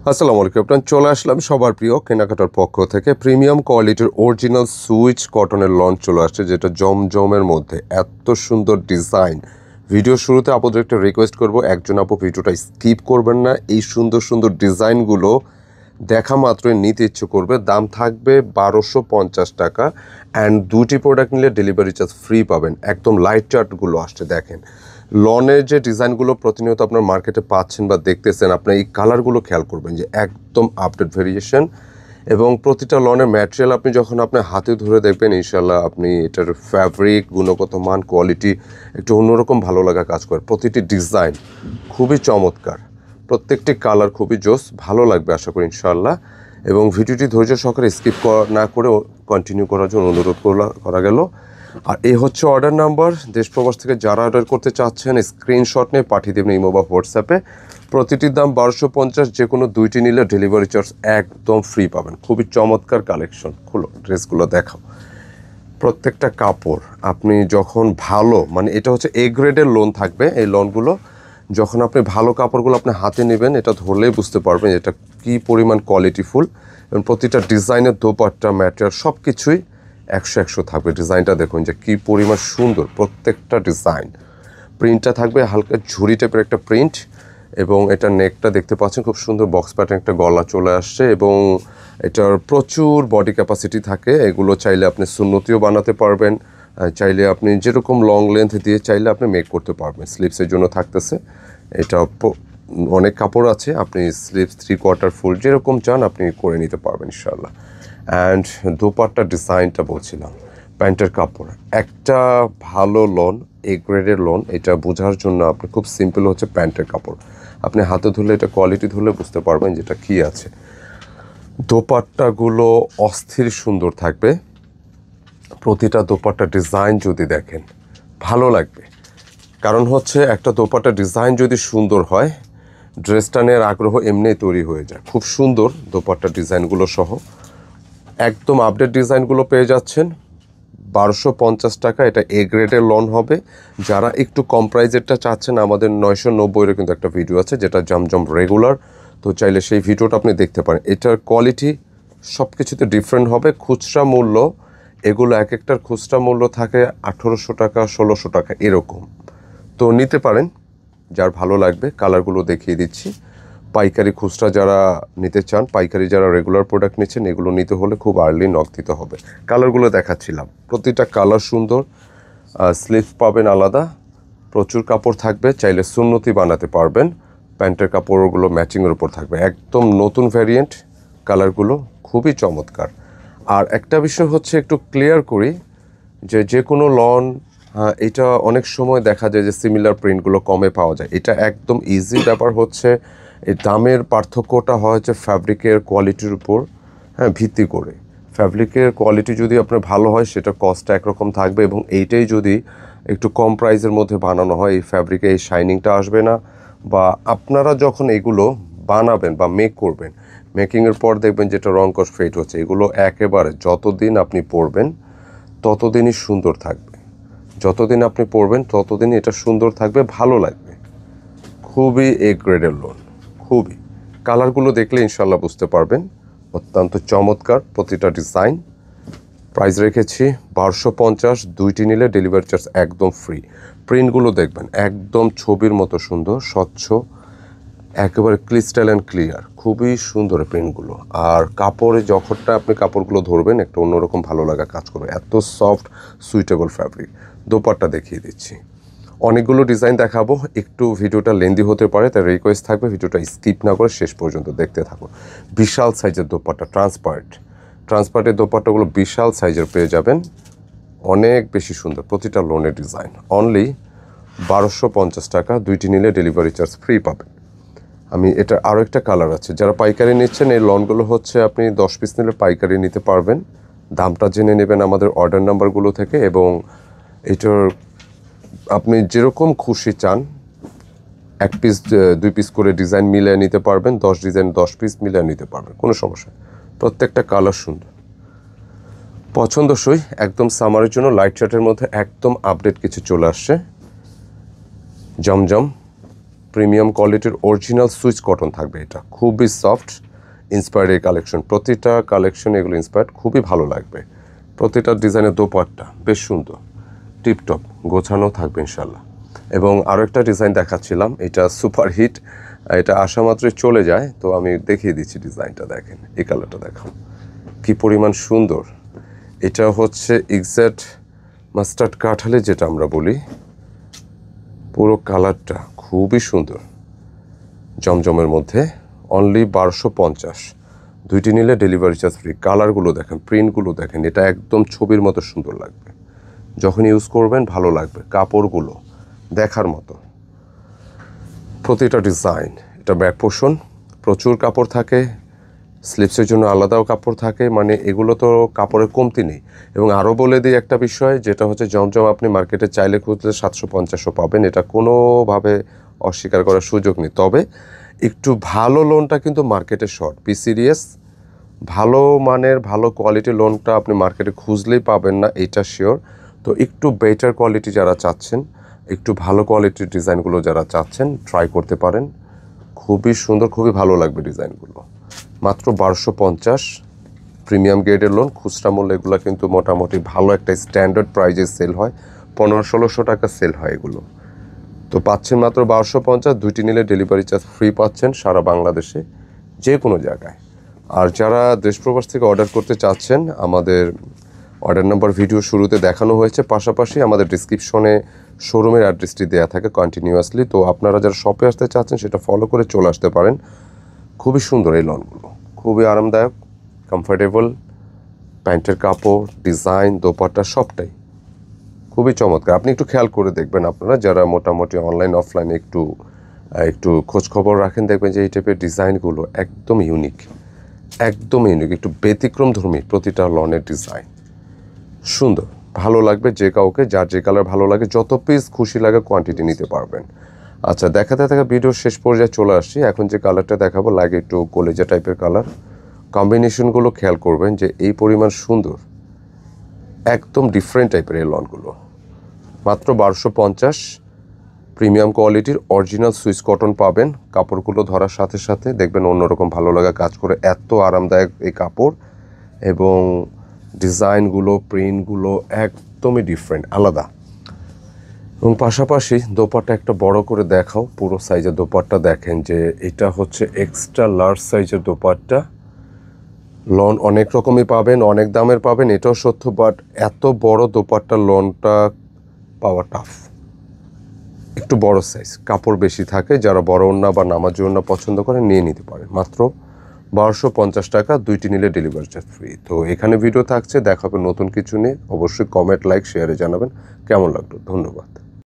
আসসালামু আলাইকুম। আপনার চলে আসলাম সবার প্রিয় কেনাকাটার পক্ষ থেকে প্রিমিয়াম কোয়ালিটির অরিজিনাল সুইচ কটনের লঞ্চ চলে আসছে, যেটা জমজমের মধ্যে এত সুন্দর ডিজাইন। ভিডিও শুরুতে আপনাদের একটা রিকোয়েস্ট করব, একজন আপু ভিডিওটা স্কিপ করবেন না। এই সুন্দর সুন্দর ডিজাইনগুলো দেখা মাত্রই নিতে ইচ্ছে করবে। দাম থাকবে 1250 টাকা, অ্যান্ড দুটি প্রোডাক্ট নিলে ডেলিভারি চার্জ ফ্রি পাবেন। একদম লাইট চার্টগুলো আসছে দেখেন, লনের যে ডিজাইনগুলো প্রতিনিয়ত আপনার মার্কেটে পাচ্ছেন বা দেখতেছেন, আপনার এই কালারগুলো খেয়াল করবেন যে একদম আপডেট ভেরিয়েশন, এবং প্রতিটা লনের ম্যাটেরিয়াল আপনি যখন আপনার হাতে ধরে দেখবেন, ইনশাল্লাহ আপনি এটার ফ্যাব্রিক, গুণগত মান, কোয়ালিটি একটু অন্যরকম ভালো লাগা কাজ করে। প্রতিটি ডিজাইন খুবই চমৎকার, প্রত্যেকটি কালার খুবই জোস, ভালো লাগবে আশা করি ইনশাল্লাহ। এবং ভিডিওটি ধৈর্য সহকারে স্কিপ না করে কন্টিনিউ করার জন্য অনুরোধ করা গেল। আর এই হচ্ছে অর্ডার নাম্বার। দেশ প্রবাস থেকে যারা অর্ডার করতে চাচ্ছেন স্ক্রিনশট নিয়ে পাঠিয়ে দেবেন ইমো বা হোয়াটসঅ্যাপে। প্রতিটির দাম 1250, যে কোনো দুইটি নিলে ডেলিভারি চার্জ একদম ফ্রি পাবেন। খুবই চমৎকার কালেকশন। খুলো, ড্রেসগুলো দেখাও। প্রত্যেকটা কাপড় আপনি যখন ভালো, মানে এটা হচ্ছে এ গ্রেডের লোন থাকবে। এই লোনগুলো যখন আপনি ভালো কাপড়গুলো আপনি হাতে নেবেন, এটা ধরলেই বুঝতে পারবেন এটা কী পরিমাণ কোয়ালিটিফুল। এবং প্রতিটা ডিজাইনের দোপাট্টা, ম্যাটেরিয়াল সব কিছুই 100 থাকবে। ডিজাইনটা দেখুন যে কী পরিমাণ সুন্দর প্রত্যেকটা ডিজাইন। প্রিন্টটা থাকবে হালকা ঝুরি টাইপের একটা প্রিন্ট, এবং এটা নেকটা দেখতে পাচ্ছেন খুব সুন্দর বক্স প্যাটার্ন একটা গলা চলে আসছে, এবং এটার প্রচুর বডি ক্যাপাসিটি থাকে। এগুলো চাইলে আপনি সুন্নতিও বানাতে পারবেন, চাইলে আপনি যেরকম লং লেন্থ দিয়ে চাইলে আপনি মেক করতে পারবেন। স্লিপসের জন্য থাকতেছে এটা, অনেক কাপড় আছে, আপনি স্লিপস 3/4 ফুল যেরকম চান আপনি করে নিতে পারবেন ইনশাল্লাহ। অ্যান্ড দোপাট্টার ডিজাইনটা বলছিলাম, প্যান্টের কাপড় একটা ভালো লোন, এ গ্রেডের লোন, এটা বোঝার জন্য আপনি খুব সিম্পল হচ্ছে প্যান্টের কাপড় আপনি হাতে ধরলে, এটা কোয়ালিটি ধরলে বুঝতে পারবেন যেটা কী আছে। দোপাট্টাগুলো অস্থির সুন্দর থাকবে। প্রতিটা দোপাট্টা ডিজাইন যদি দেখেন ভালো লাগবে, কারণ হচ্ছে একটা দোপাট্টা ডিজাইন যদি সুন্দর হয়, ড্রেসটা নেওয়ার আগ্রহ এমনিই তৈরি হয়ে যায়। খুব সুন্দর দোপাট্টা ডিজাইনগুলো সহ একদম আপডেট ডিজাইনগুলো পেয়ে যাচ্ছেন 1250 টাকা। এটা এ গ্রেডের লন হবে। যারা একটু কম প্রাইজেরটা চাচ্ছেন, আমাদের 990 কিন্তু একটা ভিডিও আছে যেটা জমজম রেগুলার, তো চাইলে সেই ভিডিওটা আপনি দেখতে পারেন। এটার কোয়ালিটি সব কিছুতে ডিফারেন্ট হবে। খুচরা মূল্য এগুলো এক একটার খুচরা মূল্য থাকে 1800 টাকা, 1600 টাকা এরকম। তো নিতে পারেন যার ভালো লাগবে। কালারগুলো দেখিয়ে দিচ্ছি। পাইকারি খুচরা যারা নিতে চান, পাইকারি যারা রেগুলার প্রোডাক্ট নিচ্ছেন, এগুলো নিতে হলে খুব আর্লি নক দিতে হবে। কালারগুলো দেখাচ্ছিলাম, প্রতিটা কালার সুন্দর। স্লিভস পাবেন আলাদা, প্রচুর কাপড় থাকবে, চাইলে সুন্নতি বানাতে পারবেন। প্যান্টের কাপড়গুলো ম্যাচিংয়ের উপর থাকবে, একদম নতুন ভ্যারিয়েন্ট। কালারগুলো খুবই চমৎকার। আর একটা বিষয় হচ্ছে একটু ক্লিয়ার করি যে কোনো লন, এটা অনেক সময় দেখা যায় যে সিমিলার প্রিন্টগুলো কমে পাওয়া যায়। এটা একদম ইজি ব্যাপার হচ্ছে, এই দামের পার্থক্যটা হয় হচ্ছে ফ্যাব্রিকের কোয়ালিটির উপর ভিত্তি করে। ফ্যাব্রিকের কোয়ালিটি যদি আপনার ভালো হয়, সেটা কস্টটা একরকম থাকবে, এবং এইটাই যদি একটু কম প্রাইসের মধ্যে বানানো হয়, এই ফ্যাব্রিকে এই শাইনিংটা আসবে না। বা আপনারা যখন এগুলো বানাবেন বা মেক করবেন, মেকিংয়ের পর দেখবেন যেটা রং কস ফেড হচ্ছে, এগুলো একেবারে যতদিন আপনি পরবেন ততদিনই সুন্দর থাকবে। যতদিন আপনি পরবেন ততদিনই এটা সুন্দর থাকবে, ভালো লাগবে। খুবই এ গ্রেডের লোন, খুবই। কালারগুলো দেখলে ইনশাল্লাহ বুঝতে পারবেন, অত্যন্ত চমৎকার প্রতিটা ডিজাইন। প্রাইস রেখেছি 1250, দুইটি নিলে ডেলিভারি চার্জ একদম ফ্রি। প্রিন্টগুলো দেখবেন একদম ছবির মতো সুন্দর, স্বচ্ছ, একেবারে ক্রিস্টাল অ্যান্ড ক্লিয়ার, খুবই সুন্দর প্রিন্টগুলো। আর কাপড়ে যখনটা আপনি কাপড়গুলো ধরবেন একটা অন্যরকম ভালো লাগা কাজ করবে, এত সফট সুইটেবল ফ্যাব্রিক। দোপাট্টা দেখিয়ে দিচ্ছি, অনেকগুলো ডিজাইন দেখাবো, একটু ভিডিওটা লেন্দি হতে পারে, তাই রিকোয়েস্ট থাকবে ভিডিওটা স্কিপ না করে শেষ পর্যন্ত দেখতে থাকুন। বিশাল সাইজের দোপাট্টা, ট্রান্সপারেন্টের দোপাট্টাগুলো বিশাল সাইজের পেয়ে যাবেন, অনেক বেশি সুন্দর প্রতিটা লোনের ডিজাইন। অনলি 1250 টাকা, দুইটি নিলে ডেলিভারি চার্জ ফ্রি পাবেন। আমি এটা আরও একটা কালার আছে, যারা পাইকারি নিচ্ছেন এই লনগুলো হচ্ছে আপনি 10 পিস নিলে পাইকারি নিতে পারবেন। দামটা জেনে নেবেন আমাদের অর্ডার নাম্বারগুলো থেকে, এবং এটার আপনি যেরকম খুশি চান 1 পিস 2 পিস করে ডিজাইন মিলিয়ে নিতে পারবেন, 10 ডিজাইন 10 পিস মিলিয়ে নিতে পারবেন, কোনো সমস্যা। প্রত্যেকটা কালার সুন্দর, পছন্দসই। একদম সামারের জন্য লাইট শার্টের মধ্যে একদম আপডেট কিছু চলে আসছে, জমজম প্রিমিয়াম কোয়ালিটির অরিজিনাল সুইচ কটন থাকবে। এটা খুবই সফট ইন্সপায়ার্ড এই কালেকশন, প্রতিটা কালেকশন এগুলো ইন্সপায়ার্ড, খুবই ভালো লাগবে। প্রতিটা ডিজাইনের দোপাট্টা বেশ সুন্দর, টিপটপ গোছানো থাকবে ইনশাল্লাহ। এবং আরও একটা ডিজাইন দেখাচ্ছিলাম, এটা সুপার হিট, এটা আসা মাত্রই চলে যায়, তো আমি দেখিয়ে দিচ্ছি ডিজাইনটা। দেখেন এই কালারটা দেখান কি পরিমাণ সুন্দর। এটা হচ্ছে এক্স্যাক্ট মাস্টার্ড কাঠালে যেটা আমরা বলি, পুরো কালারটা খুবই সুন্দর, জমজমের মধ্যে। অনলি 1250, দুইটি নিলে ডেলিভারি চার্জ ফ্রি। কালারগুলো দেখেন, প্রিন্টগুলো দেখেন, এটা একদম ছবির মতো সুন্দর লাগবে, যখন ইউজ করবেন ভালো লাগবে। কাপড়গুলো দেখার মতো, প্রতিটা ডিজাইন। এটা ব্যাক পোর্শন, প্রচুর কাপড় থাকে, স্লিপসের জন্য আলাদাও কাপড় থাকে, মানে এগুলো তো কাপড়ের কমতি নেই। এবং আরও বলে দিই একটা বিষয়, যেটা হচ্ছে জমজম আপনি মার্কেটে চাইলে খুঁজলে 750ও পাবেন, এটা কোনোভাবে অস্বীকার করার সুযোগ নেই। তবে একটু ভালো লোনটা কিন্তু মার্কেটে শর্ট, বি সিরিয়াস। ভালো মানের ভালো কোয়ালিটির লোনটা আপনি মার্কেটে খুঁজলেই পাবেন না, এটা শিওর। তো একটু বেটার কোয়ালিটি যারা চাচ্ছেন, একটু ভালো কোয়ালিটির ডিজাইনগুলো যারা চাচ্ছেন, ট্রাই করতে পারেন। খুবই সুন্দর, খুবই ভালো লাগবে ডিজাইনগুলো। মাত্র 1250 প্রিমিয়াম গ্রেডের লোন। খুচরা মূল্য এগুলো কিন্তু মোটামুটি ভালো একটা স্ট্যান্ডার্ড প্রাইজে সেল হয়, 1500-1600 টাকা সেল হয় এগুলো। তো পাচ্ছেন মাত্র 1250, দুইটি নিলে ডেলিভারি চার্জ ফ্রি পাচ্ছেন সারা বাংলাদেশে যে কোনো জায়গায়। আর যারা দেশ প্রবাস থেকে অর্ডার করতে চাচ্ছেন, আমাদের অর্ডার নাম্বার ভিডিও শুরুতে দেখানো হয়েছে, পাশাপাশি আমাদের ডিসক্রিপশনে শোরুমের অ্যাড্রেসটি দেওয়া থাকে কন্টিনিউয়াসলি। তো আপনারা যারা শপে আসতে চাচ্ছেন সেটা ফলো করে চলে আসতে পারেন। খুবই সুন্দর এই লনগুলো, খুবই আরামদায়ক, কমফোর্টেবল, প্যান্টের কাপড়, ডিজাইন, দোপাট্টা সবটাই খুবই চমৎকার। আপনি একটু খেয়াল করে দেখবেন, আপনারা যারা মোটামুটি অনলাইন অফলাইনে একটু খোঁজখবর রাখেন, দেখবেন যে এই টাইপের ডিজাইনগুলো একদম ইউনিক, একদম ইউনিক, একটু ব্যতিক্রমধর্মী প্রতিটা লনের ডিজাইন। সুন্দর, ভালো লাগবে যে কাউকে, যার যে কালার ভালো লাগে, যত পিস খুশি লাগে কোয়ান্টিটি নিতে পারবেন। আচ্ছা, দেখাতে থাকা ভিডিও শেষ পর্যায়ে চলে আসছি। এখন যে কালারটা দেখাবো লাগে একটু কলেজা টাইপের কালার। কম্বিনেশনগুলো খেয়াল করবেন যে এই পরিমাণ সুন্দর, একদম ডিফারেন্ট টাইপের এই লনগুলো। মাত্র 1250, প্রিমিয়াম কোয়ালিটির অরিজিনাল সুইস কটন পাবেন। কাপড়গুলো ধরার সাথে সাথে দেখবেন অন্যরকম ভালো লাগা কাজ করে, এত আরামদায়ক এই কাপড়। এবং ডিজাইনগুলো, প্রিন্টগুলো একদমই ডিফারেন্ট, আলাদা। এবং পাশাপাশি দোপাট্টা একটা বড় করে দেখাও, পুরো সাইজের দোপাট্টা দেখেন যে এটা হচ্ছে এক্সট্রা লার্জ সাইজের দোপাট্টা। লন অনেক রকমই পাবেন, অনেক দামের পাবেন, এটাও সত্য, বাট এত বড় দোপাট্টা লনটা পাওয়া টাফ। একটু বড় সাইজ, কাপড় বেশি থাকে, যারা বড় ওড়না বা নামাজি ওড়না পছন্দ করেন নিয়ে নিতে পারেন। মাত্র 1250 টাকা, দুইটি নিলে ডেলিভারি চার্জ ফ্রি। তো এখানে ভিডিও থাকছে, দেখা হবে নতুন কিছু নিয়ে। অবশ্যই কমেন্ট, লাইক, শেয়ারে জানাবেন কেমন লাগলো। ধন্যবাদ।